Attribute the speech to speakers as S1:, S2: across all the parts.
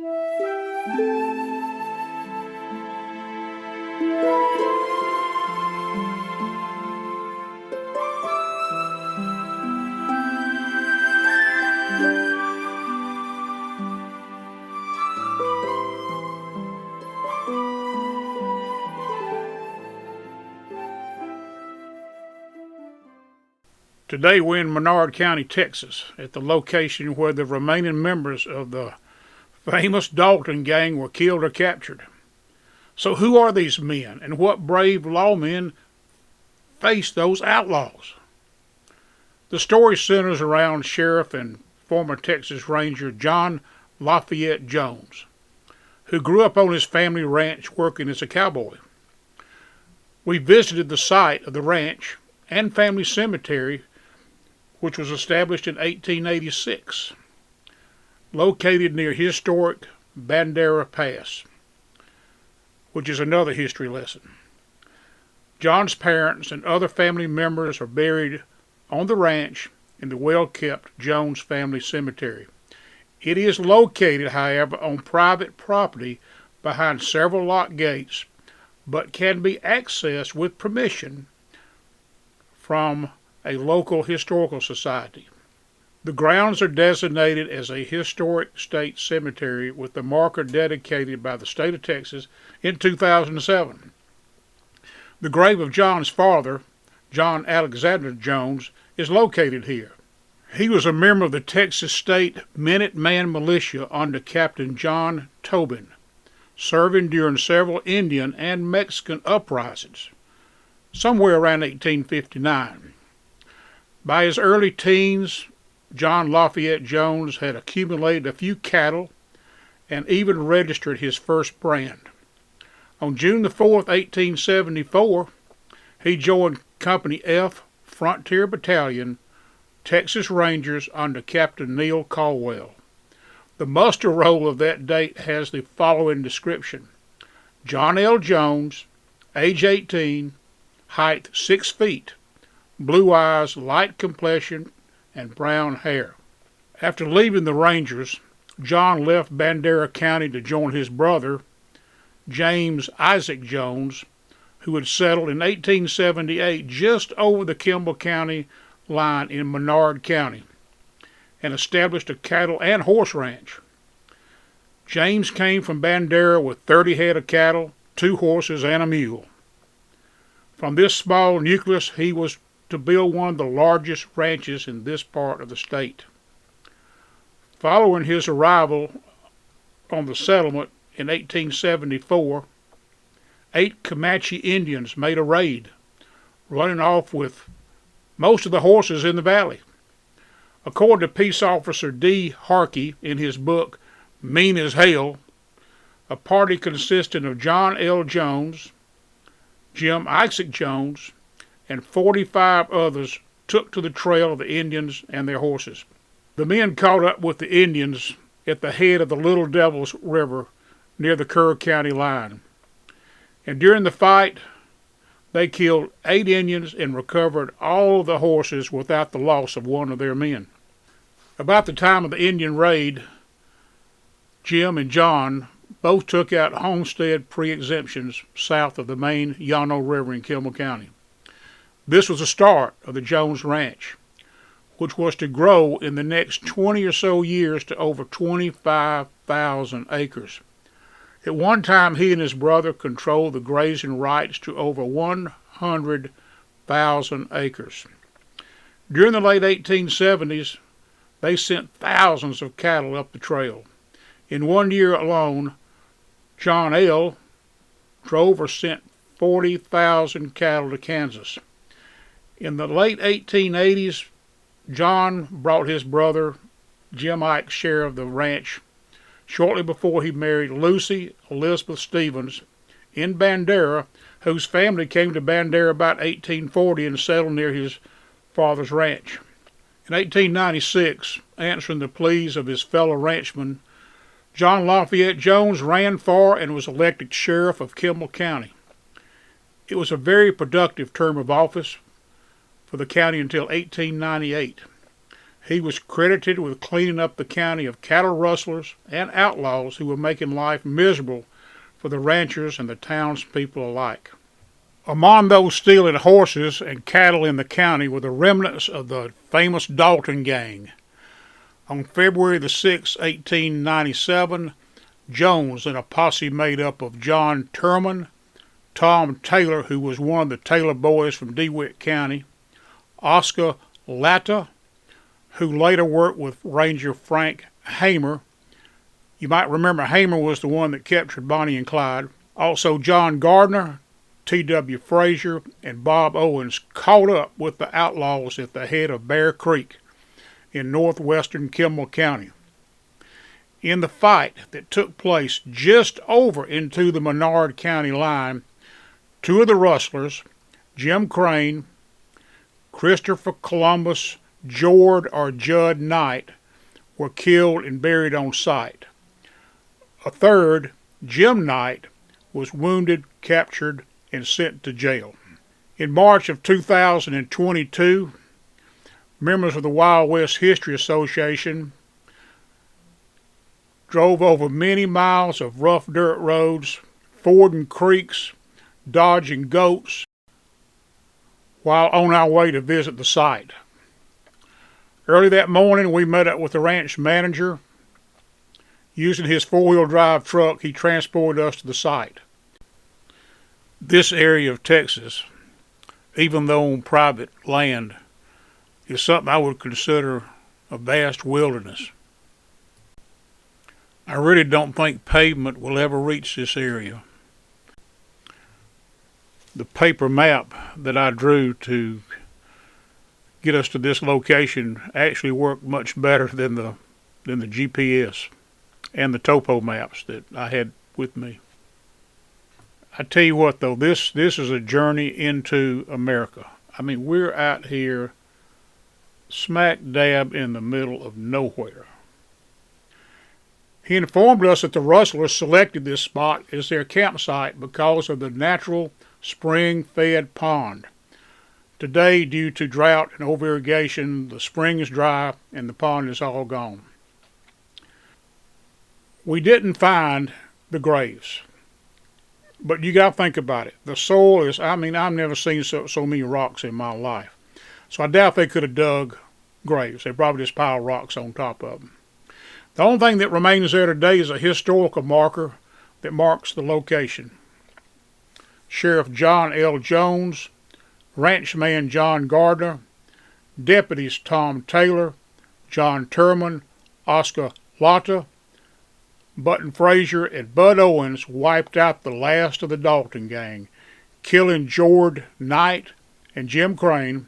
S1: Today we're in Menard County, Texas, at the location where the remaining members of the famous Dalton Gang were killed or captured. So who are these men, and what brave lawmen faced those outlaws? The story centers around Sheriff and former Texas Ranger John Lafayette Jones, who grew up on his family ranch working as a cowboy. We visited the site of the ranch and family cemetery, which was established in 1886, located near historic Bandera Pass, which is another history lesson. John's parents and other family members are buried on the ranch in the well-kept Jones Family Cemetery. It is located, however, on private property behind several locked gates, but can be accessed with permission from a local historical society. The grounds are designated as a historic state cemetery with the marker dedicated by the state of Texas in 2007. The grave of John's father, John Alexander Jones, is located here. He was a member of the Texas State Minuteman Militia under Captain John Tobin, serving during several Indian and Mexican uprisings, somewhere around 1859. By his early teens, John Lafayette Jones had accumulated a few cattle and even registered his first brand. On June the 4th, 1874, he joined Company F, Frontier Battalion, Texas Rangers under Captain Neil Caldwell. The muster roll of that date has the following description: John L. Jones, age 18, height 6 feet, blue eyes, light complexion, and brown hair. After leaving the Rangers, John left Bandera County to join his brother, James Isaac Jones, who had settled in 1878 just over the Kimball County line in Menard County, and established a cattle and horse ranch. James came from Bandera with 30 head of cattle, 2 horses, and a mule. From this small nucleus, he was to build one of the largest ranches in this part of the state. Following his arrival on the settlement in 1874, 8 Comanche Indians made a raid, running off with most of the horses in the valley. According to Peace Officer Dee Harkey in his book Mean as Hell, a party consisting of John L. Jones, Jim Isaac Jones, and 45 others took to the trail of the Indians and their horses. The men caught up with the Indians at the head of the Little Devil's River near the Kerr County line. And during the fight, they killed 8 Indians and recovered all of the horses without the loss of one of their men. About the time of the Indian raid, Jim and John both took out homestead pre-exemptions south of the main Llano River in Kimball County. This was the start of the Jones Ranch, which was to grow in the next 20 or so years to over 25,000 acres. At one time, he and his brother controlled the grazing rights to over 100,000 acres. During the late 1870s, they sent thousands of cattle up the trail. In 1 year alone, John L. drove or sent 40,000 cattle to Kansas. In the late 1880s, John brought his brother, Jim Ike, share of the ranch, shortly before he married Lucy Elizabeth Stevens in Bandera, whose family came to Bandera about 1840 and settled near his father's ranch. In 1896, answering the pleas of his fellow ranchmen, John Lafayette Jones ran for and was elected sheriff of Kimball County. It was a very productive term of office for the county until 1898. He was credited with cleaning up the county of cattle rustlers and outlaws who were making life miserable for the ranchers and the townspeople alike. Among those stealing horses and cattle in the county were the remnants of the famous Dalton Gang. On February the 6th, 1897, Jones and a posse made up of John Turman, Tom Taylor, who was one of the Taylor boys from DeWitt County, Oscar Latta, who later worked with Ranger Frank Hamer. You might remember Hamer was the one that captured Bonnie and Clyde. Also John Gardner, T.W. Frazier, and Bob Owens caught up with the outlaws at the head of Bear Creek in northwestern Kimball County. In the fight that took place just over into the Menard County line, two of the rustlers, Jim Crane, Christopher Columbus, Jord or Judd Knight, were killed and buried on site. A third, Jim Knight, was wounded, captured, and sent to jail. In March of 2022, members of the Wild West History Association drove over many miles of rough dirt roads, fording creeks, dodging goats, while on our way to visit the site. Early that morning, we met up with the ranch manager. Using his four-wheel drive truck, he transported us to the site. This area of Texas, even though on private land, is something I would consider a vast wilderness. I really don't think pavement will ever reach this area. The paper map that I drew to get us to this location actually worked much better than the GPS and the topo maps that I had with me. I tell you what though, this is a journey into America. I mean, we're out here smack dab in the middle of nowhere. He informed us that the rustlers selected this spot as their campsite because of the natural spring-fed pond. Today, due to drought and over-irrigation, the spring is dry and the pond is all gone. We didn't find the graves. But you got to think about it. The soil is, I mean, I've never seen so many rocks in my life. So I doubt they could have dug graves. They probably just piled rocks on top of them. The only thing that remains there today is a historical marker that marks the location. Sheriff John L. Jones, ranchman John Gardner, deputies Tom Taylor, John Turman, Oscar Latta, Button Frazier, and Bud Owens wiped out the last of the Dalton Gang, killing Jord Knight and Jim Crane,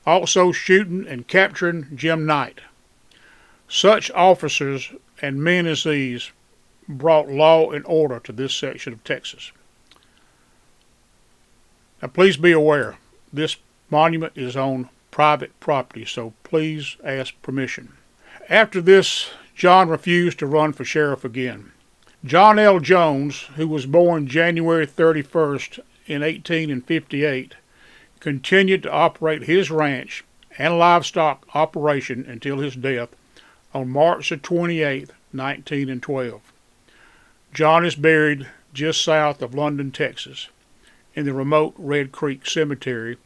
S1: also shooting and capturing Jim Knight. Such officers and men as these brought law and order to this section of Texas. Now please be aware, this monument is on private property, so please ask permission. After this, John refused to run for sheriff again. John L. Jones, who was born January 31st in 1858, continued to operate his ranch and livestock operation until his death on March 28, 1912. John is buried just south of London, Texas, in the remote Red Creek Cemetery,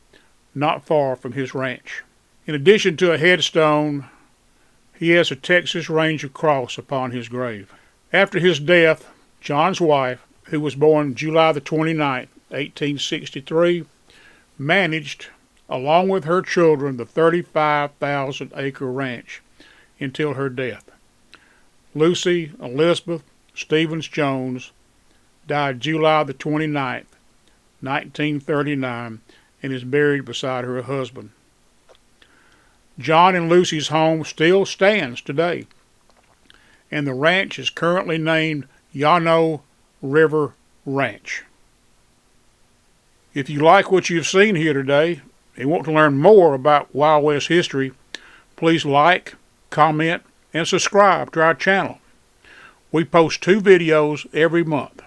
S1: not far from his ranch. In addition to a headstone, he has a Texas Ranger cross upon his grave. After his death, John's wife, who was born July the 29th, 1863, managed, along with her children, the 35,000-acre ranch until her death. Lucy Elizabeth Stevens Jones died July the 29th, 1939, and is buried beside her husband. John and Lucy's home still stands today, and the ranch is currently named Llano River Ranch. If you like what you've seen here today and want to learn more about Wild West history, please like, comment, and subscribe to our channel. We post 2 videos every month.